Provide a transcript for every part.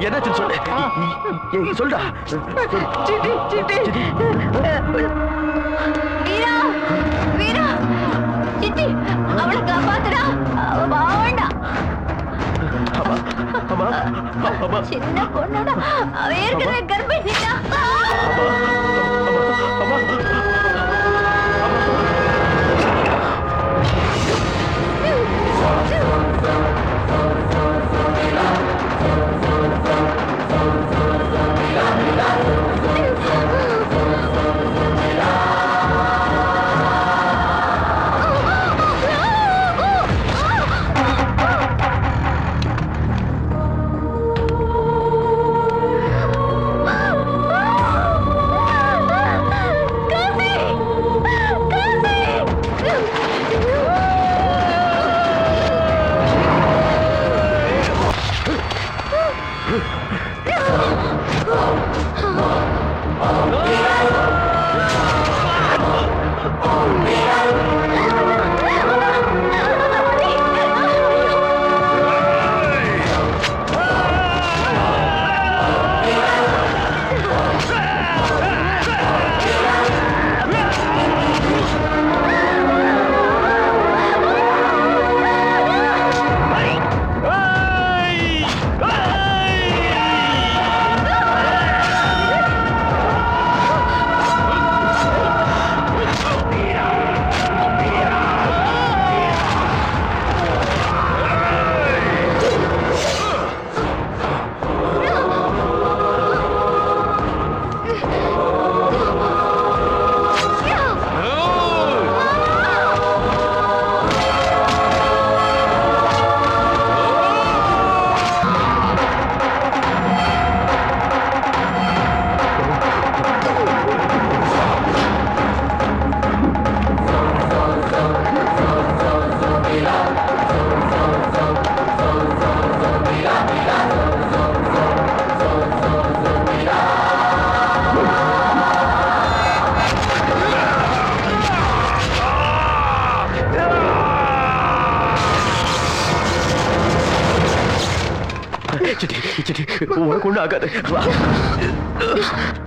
என்னாச்சு சொல்லு, சொல்டா. வீரா, வீரா, சித்தி, அவளை காப்பாத்துடா. அவ பாவண்டா. சின்ன பொண்ணுடா, அவ ஏற்கனவே கர்ப்பிணிடா.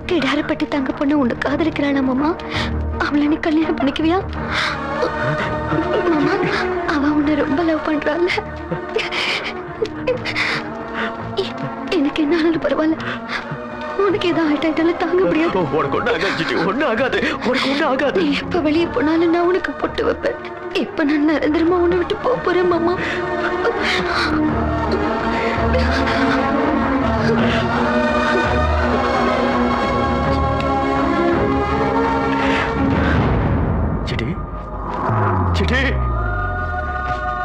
கிடாரப்பட்டி தங்க பொண்ணு உன்னை காதலிக்கிறானா மாமா? அவளை நீ கல்யாணம் பண்ணிக்குவியா மாமா? அவ உன்னை ரொம்ப லவ் பண்றாள். எனக்கு என்ன ஆனாலும் பரவாயில்ல, உனக்கு ஏதாவது ஆயிட்டாலும் தாங்க முடியாது. நீ எப்ப வெளியே போனாலும் நான் உனக்கு பொட்டு வைப்பேன். இப்ப நான் நிரந்தரமா உன்னை விட்டு போறேன் மாமா. City city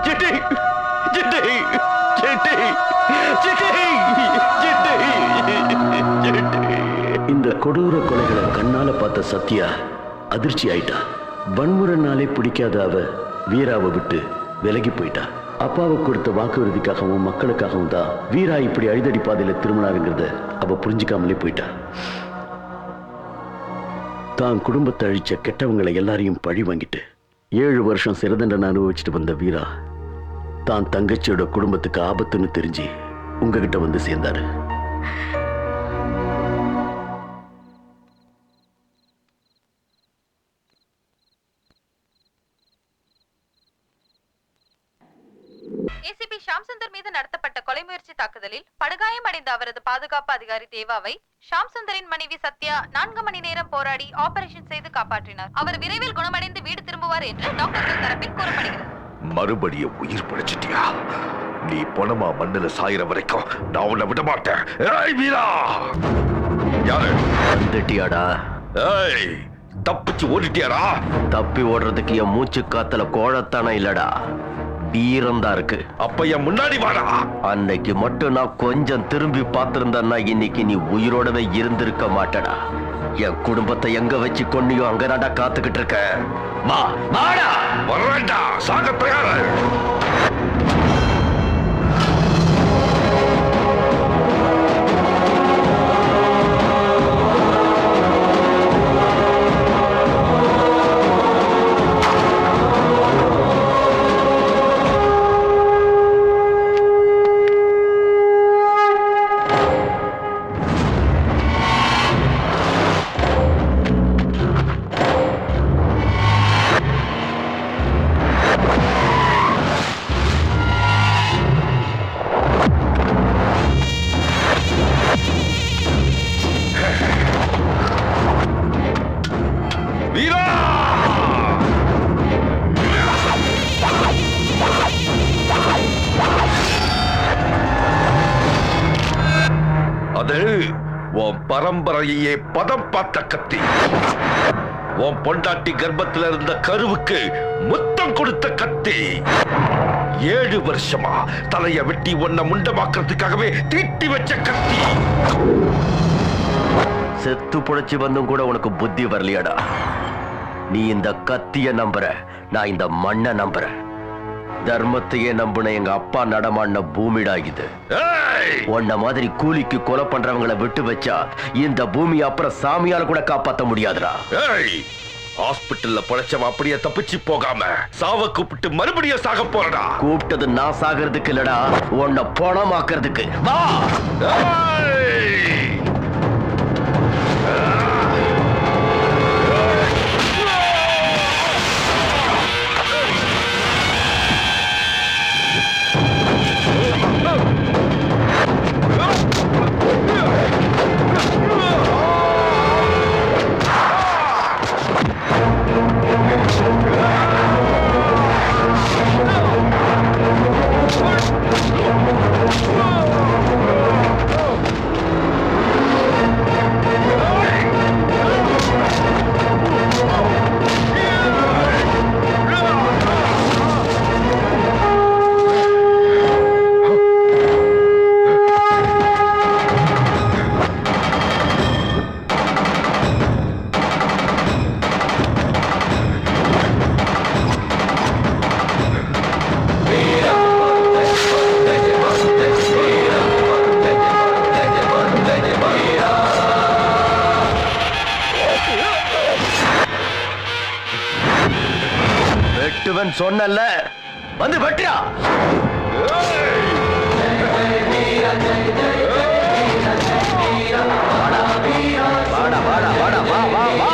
city city city city city. இந்த கொடூர கொலைகளை கண்ணால பார்த்த சத்யா அதிர்ச்சி ஆயிட்டா. வன்முறைனாலே பிடிக்காத அவ வீராவை விட்டு விலகி போயிட்டா. அப்பாவை கொடுத்த வாக்குறுதிக்காகவும் மக்களுக்காகவும் தான் வீரா இப்படி அழிதடி பாதையில திரும்பினாருங்கிறத அவ புரிஞ்சுக்காமலே போயிட்டா. தான் குடும்பத்தை அழிச்ச கெட்டவங்களை எல்லாரையும் பழி வாங்கிட்டு 7 வருஷம் சிறை தண்டனை அனுபவிச்சுட்டு வந்த வீரா தான் தங்கச்சியோட குடும்பத்துக்கு ஆபத்துன்னு தெரிஞ்சு உங்ககிட்ட வந்து சேர்ந்தாரு. டிஎஸ்பி ஷாம் சுந்தர் மீது நடத்தப்பட்ட கொலை முயற்சி தாக்குதலில் படுகாயம் அடைந்த அவரது பாதுகாப்பு அதிகாரி தேவாவை ஷாம் சுந்தரின் மனைவி சத்யா 4 மணி நேரம் போராடி ஆபரேஷன் செய்து காப்பாற்றினார். அவர் விரைவில் குணமடைந்து வீடு திரும்புவார் என்று டாக்டர்கள் தரப்பில் கூறப்படுகிறது. மறுபடியும் உயிர் பிழைச்சிட்டியா? நீ பொணமா மண்ணுல சாயிற வரைக்கும் நான் உன்னை விட மாட்டேன். ஏய் வீரா! யாரு? வந்துட்டியாடா? ஏய், தப்பிச்சு ஓடிட்டியாடா? தப்பி ஓடுறதுக்கு என் மூச்சு காத்துல கோழத்தானே இல்லடா, வீரம்தான் இருக்கு. அப்ப என் முன்னாடி வாடா. அன்னைக்கு மட்டும் நான் கொஞ்சம் திரும்பி பார்த்திருந்தேன்னா இன்னைக்கு நீ உயிரோடவே இருந்திருக்க மாட்டடா. என் குடும்பத்தை எங்க வச்சு கொன்னியோ அங்கதான்டா காத்துக்கிட்டு இருக்க. வா வாடா. வரேன்டா, சாக தயாரு. அது உன் பரம்பரையே பதம் பார்த்த கத்தி. உன் பொண்டாட்டி கர்ப்பத்தில் இருந்த கருவுக்கு முத்தம் கொடுத்த கத்தி. 7 வருஷமா தலைய வெட்டி ஒன்ன முண்டமாக்குறதுக்காகவே தீட்டி வச்ச கத்தி. செத்து புழைச்சு வந்தும் கூட உனக்கு புத்தி வரலையாடா? நீ இந்த கத்திய நம்புற, நான் இந்த மண்ணை நம்புறேன். தர்மத்தையே நம்புன எங்க அப்பா நடமாடின பூமிடா இது. உன்ன மாதிரி கூலிக்கு கொலை பண்றவங்களை விட்டு வச்சா இந்த பூமி அப்புறம் சாமியால கூட காப்பாத்த முடியாதுடா. ஹாஸ்பிட்டல்ல படைச்சவன் அப்படியே தப்பிச்சு போகாம சாவ கூப்பிட்டு மறுபடியும் சாக போறடா. கூப்பிட்டது நான் சாகிறதுக்கு இல்லடா, உன்னை பணமாக்குறதுக்கு. வா. சொன்னல வந்து வெட்டியா. வாடா வாடா வாடா வா வா வா.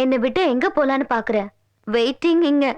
என்னை விட்டு எங்க போலான்னு பாக்குற? வெயிட்டிங் இங்க.